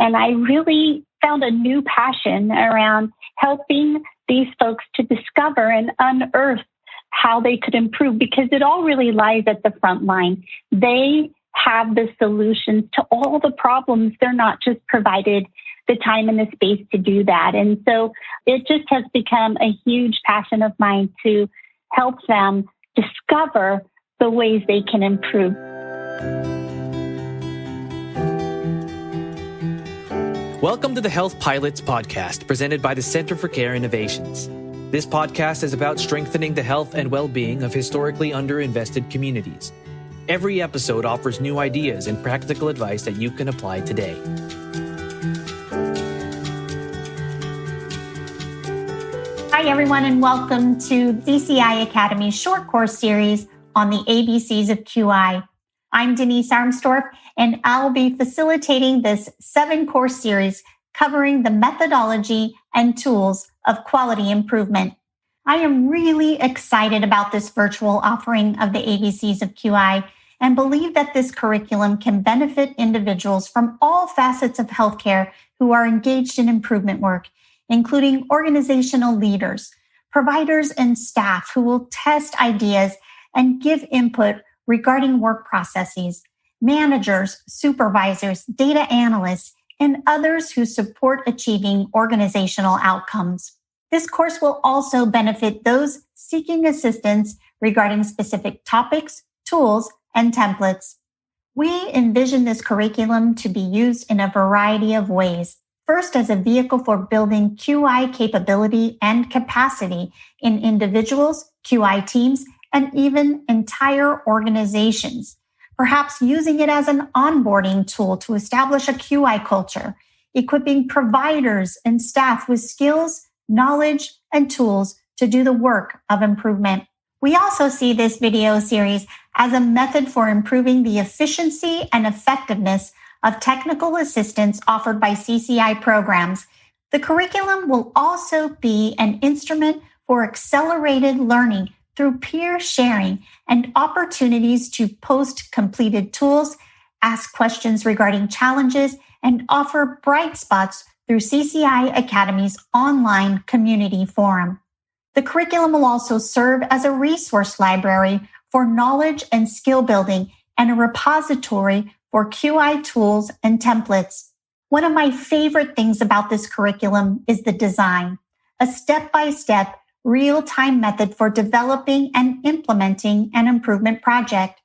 And I really found a new passion around helping these folks to discover and unearth how they could improve, because it all really lies at the front line. They have the solutions to all the problems. They're not just provided the time and the space to do that. And so it just has become a huge passion of mine to help them discover the ways they can improve. Welcome to the Health Pilots podcast, presented by the Center for Care Innovations. This podcast is about strengthening the health and well-being of historically underinvested communities. Every episode offers new ideas and practical advice that you can apply today. Hi, everyone, and welcome to CCI Academy's short course series on the ABCs of QI. I'm Denise Armstorff, and I'll be facilitating this 7-course series covering the methodology and tools of quality improvement. I am really excited about this virtual offering of the ABCs of QI and believe that this curriculum can benefit individuals from all facets of healthcare who are engaged in improvement work, including organizational leaders, providers, and staff who will test ideas and give input regarding work processes, managers, supervisors, data analysts, and others who support achieving organizational outcomes. This course will also benefit those seeking assistance regarding specific topics, tools, and templates. We envision this curriculum to be used in a variety of ways. First, as a vehicle for building QI capability and capacity in individuals, QI teams, and even entire organizations. Perhaps using it as an onboarding tool to establish a QI culture, equipping providers and staff with skills, knowledge, and tools to do the work of improvement. We also see this video series as a method for improving the efficiency and effectiveness of technical assistance offered by CCI programs. The curriculum will also be an instrument for accelerated learning through peer sharing and opportunities to post completed tools, ask questions regarding challenges, and offer bright spots through CCI Academy's online community forum. The curriculum will also serve as a resource library for knowledge and skill building and a repository for QI tools and templates. One of my favorite things about this curriculum is the design, a step-by-step, real-time method for developing and implementing an improvement project.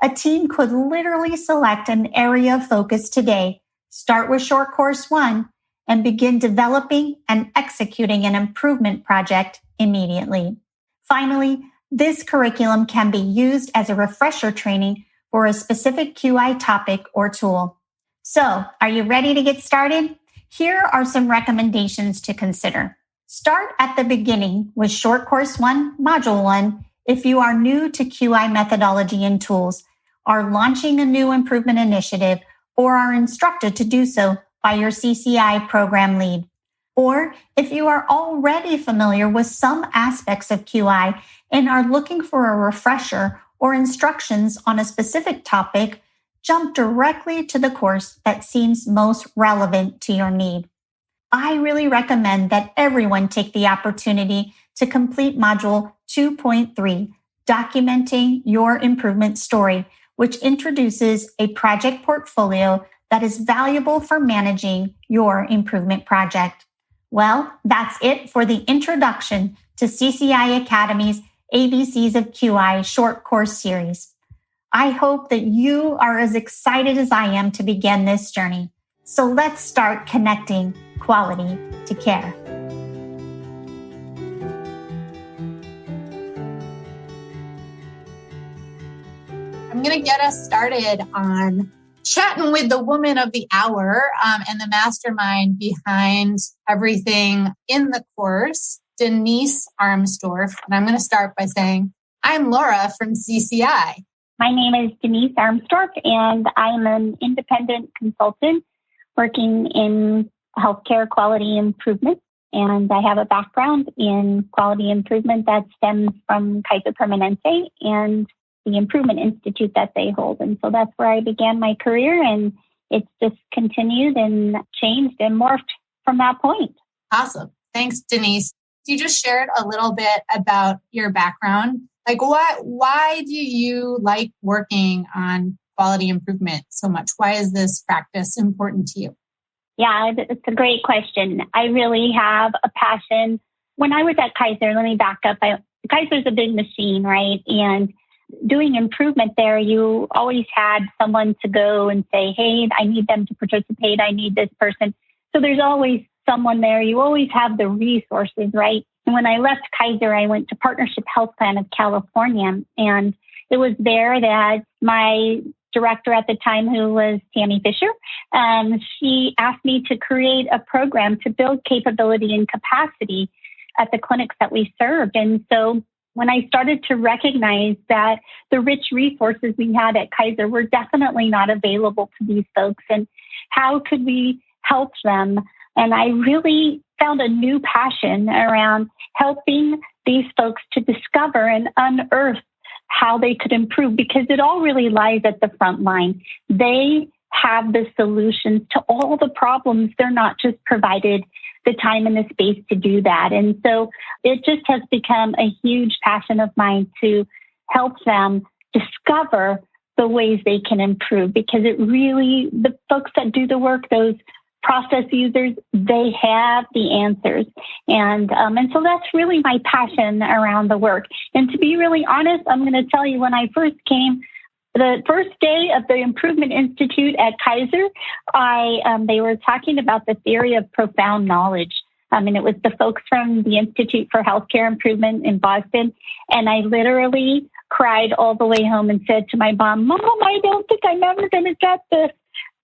A team could literally select an area of focus today, start with short course 1, and begin developing and executing an improvement project immediately. Finally, this curriculum can be used as a refresher training for a specific QI topic or tool. So, are you ready to get started? Here are some recommendations to consider. Start at the beginning with short course 1, module 1, if you are new to QI methodology and tools, are launching a new improvement initiative, or are instructed to do so by your CCI program lead. Or if you are already familiar with some aspects of QI and are looking for a refresher or instructions on a specific topic, jump directly to the course that seems most relevant to your need. I really recommend that everyone take the opportunity to complete Module 2.3, Documenting Your Improvement Story, which introduces a project portfolio that is valuable for managing your improvement project. Well, that's it for the introduction to CCI Academy's ABCs of QI short course series. I hope that you are as excited as I am to begin this journey. So let's start connecting quality to care. I'm going to get us started on chatting with the woman of the hour and the mastermind behind everything in the course, Denise Armstorff. And I'm going to start by saying, I'm Laura from CCI. My name is Denise Armstorff, and I'm an independent consultant working in healthcare quality improvement. And I have a background in quality improvement that stems from Kaiser Permanente and the Improvement Institute that they hold. And so that's where I began my career. And it's just continued and changed and morphed from that point. Awesome. Thanks, Denise. You just shared a little bit about your background. Like, why do you like working on quality improvement so much? Why is this practice important to you? Yeah, it's a great question. I really have a passion. When I was at Kaiser, let me back up. Kaiser's a big machine, right? And doing improvement there, you always had someone to go and say, hey, I need them to participate. I need this person. So there's always someone there. You always have the resources, right? And when I left Kaiser, I went to Partnership Health Plan of California. And it was there that my director at the time, who was Tammy Fisher, she asked me to create a program to build capability and capacity at the clinics that we served. And so when I started to recognize that the rich resources we had at Kaiser were definitely not available to these folks, and how could we help them? And I really found a new passion around helping these folks to discover and unearth how they could improve, because it all really lies at the front line. They have the solutions to all the problems. They're not just provided the time and the space to do that. And so it just has become a huge passion of mine to help them discover the ways they can improve, because it really, the folks that do the work, those process users, they have the answers. And so that's really my passion around the work. And to be really honest, I'm going to tell you, when I first came, the first day of the Improvement Institute at Kaiser, they were talking about the theory of profound knowledge. And it was the folks from the Institute for Healthcare Improvement in Boston. And I literally cried all the way home and said to my mom, Mom, I don't think I'm ever going to get this.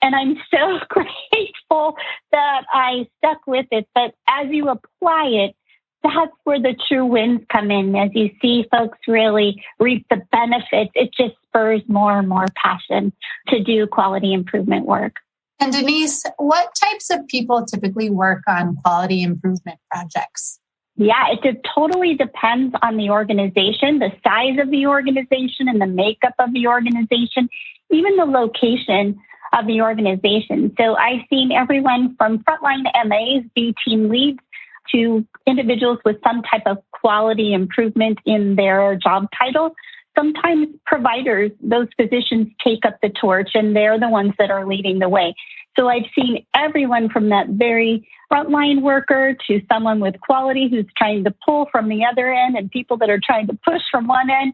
And I'm so grateful that I stuck with it. But as you apply it, that's where the true wins come in. As you see folks really reap the benefits, it just spurs more and more passion to do quality improvement work. And Denise, what types of people typically work on quality improvement projects? Yeah, it totally depends on the organization, the size of the organization and the makeup of the organization, even the location of the organization. So I've seen everyone from frontline MAs be team leads to individuals with some type of quality improvement in their job title. Sometimes providers, those physicians take up the torch and they're the ones that are leading the way. So I've seen everyone from that very frontline worker to someone with quality who's trying to pull from the other end, and people that are trying to push from one end.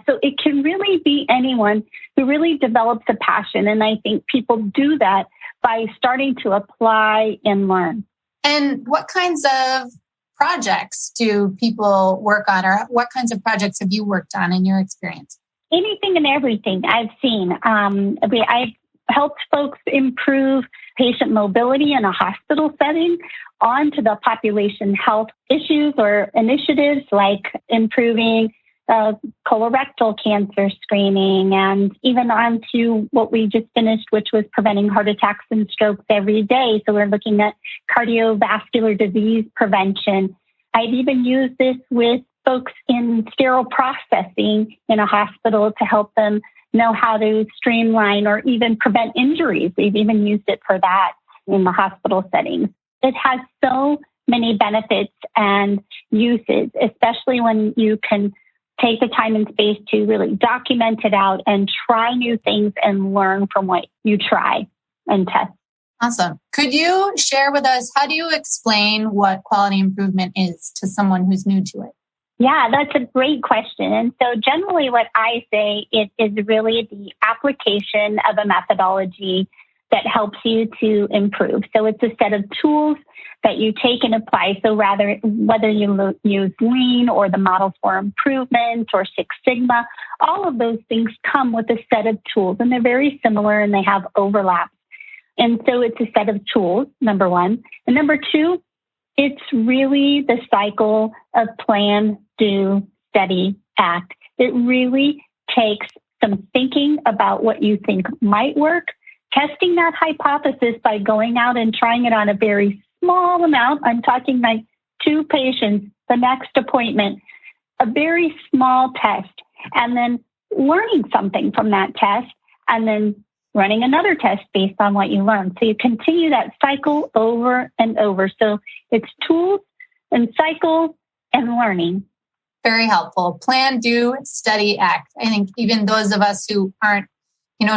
So it can really be anyone who really develops a passion. And I think people do that by starting to apply and learn. And what kinds of projects do people work on, or what kinds of projects have you worked on in your experience? Anything and everything I've seen. I've helped folks improve patient mobility in a hospital setting onto the population health issues or initiatives like improving colorectal cancer screening, and even on to what we just finished, which was preventing heart attacks and strokes every day. So we're looking at cardiovascular disease prevention. I've even used this with folks in sterile processing in a hospital to help them know how to streamline or even prevent injuries. We've even used it for that in the hospital settings. It has so many benefits and uses, especially when you can take the time and space to really document it out and try new things and learn from what you try and test. Awesome. Could you share with us, how do you explain what quality improvement is to someone who's new to it? Yeah, that's a great question. And so generally what I say, it is really the application of a methodology that helps you to improve. So it's a set of tools that you take and apply. So whether you use Lean or the models for improvement or Six Sigma, all of those things come with a set of tools, and they're very similar and they have overlaps. And so it's a set of tools, number one. And number two, it's really the cycle of plan, do, study, act. It really takes some thinking about what you think might work, testing that hypothesis by going out and trying it on a very small amount. I'm talking like 2 patients, the next appointment, a very small test, and then learning something from that test, and then running another test based on what you learned. So you continue that cycle over and over. So it's tools and cycle and learning. Very helpful. Plan, do, study, act. I think even those of us who aren't,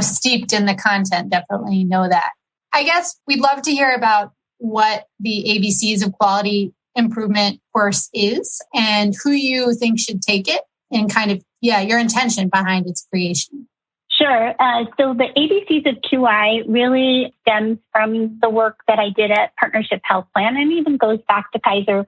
steeped in the content definitely know that. I guess we'd love to hear about what the ABCs of Quality Improvement course is and who you think should take it and kind of, your intention behind its creation. Sure. So the ABCs of QI really stems from the work that I did at Partnership Health Plan and even goes back to Kaiser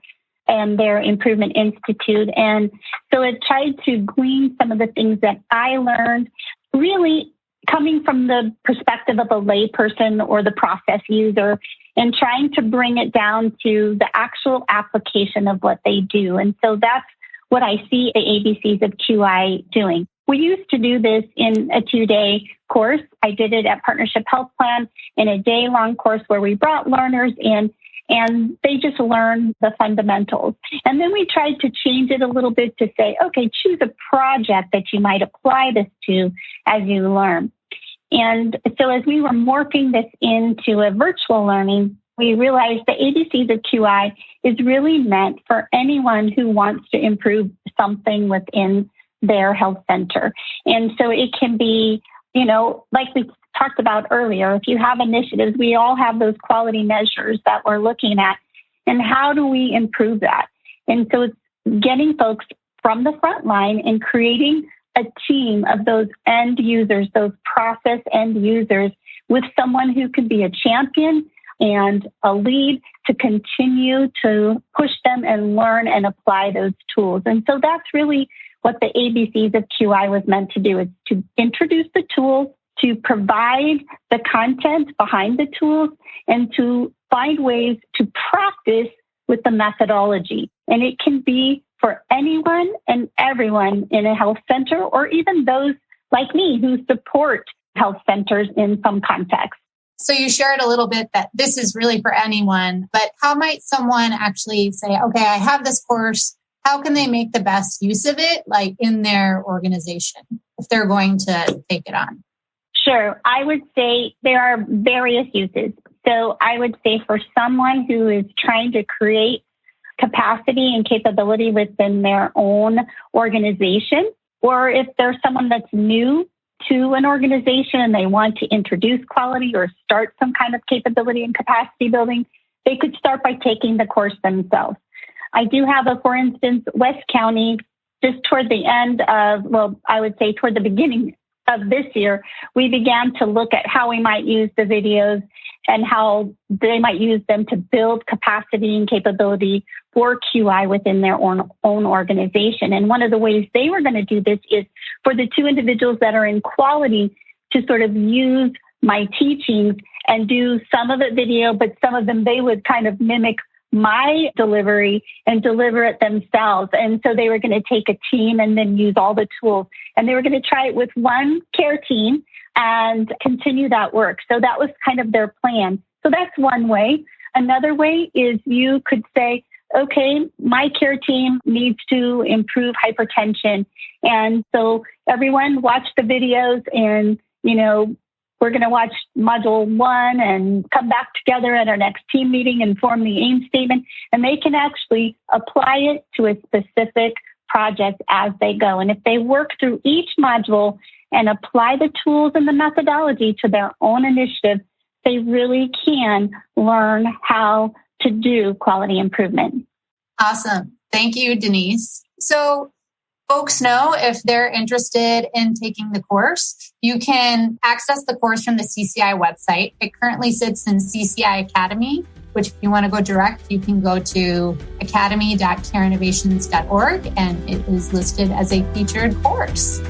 and their Improvement Institute. And so it tried to glean some of the things that I learned, really coming from the perspective of a layperson or the process user, and trying to bring it down to the actual application of what they do. And so that's what I see the ABCs of QI doing. We used to do this in a 2-day course. I did it at Partnership Health Plan in a day-long course where we brought learners in and they just learned the fundamentals. And then we tried to change it a little bit to say, okay, choose a project that you might apply this to as you learn. And so as we were morphing this into a virtual learning, we realized the ABCs of QI is really meant for anyone who wants to improve something within their health center. And so it can be, like we talked about earlier, if you have initiatives, we all have those quality measures that we're looking at. And how do we improve that? And so it's getting folks from the front line and creating a team of those end users, those process end users, with someone who can be a champion and a lead to continue to push them and learn and apply those tools. And so that's really what the ABCs of QI was meant to do, is to introduce the tools, to provide the content behind the tools, and to find ways to practice with the methodology. And it can be for anyone and everyone in a health center, or even those like me who support health centers in some context. So you shared a little bit that this is really for anyone, but how might someone actually say, okay, I have this course. How can they make the best use of it, like in their organization, if they're going to take it on? Sure. I would say there are various uses. So I would say for someone who is trying to create capacity and capability within their own organization, or if there's someone that's new to an organization and they want to introduce quality or start some kind of capability and capacity building, they could start by taking the course themselves. I do have for instance, West County, just toward the end of, I would say toward the beginning of this year, we began to look at how we might use the videos and how they might use them to build capacity and capability for QI within their own organization. And one of the ways they were going to do this is for the 2 individuals that are in quality to sort of use my teachings and do some of it video, but some of them they would kind of mimic my delivery and deliver it themselves. And so they were going to take a team and then use all the tools. And they were going to try it with one care team and continue that work. So that was kind of their plan. So that's one way. Another way is you could say, okay, my care team needs to improve hypertension. And so everyone watch the videos and, we're going to watch module 1 and come back together at our next team meeting and form the aim statement. And they can actually apply it to a specific project as they go. And if they work through each module and apply the tools and the methodology to their own initiative, they really can learn how to do quality improvement. Awesome. Thank you, Denise. So folks know if they're interested in taking the course, you can access the course from the CCI website. It currently sits in CCI Academy, which if you want to go direct, you can go to academy.careinnovations.org, and it is listed as a featured course.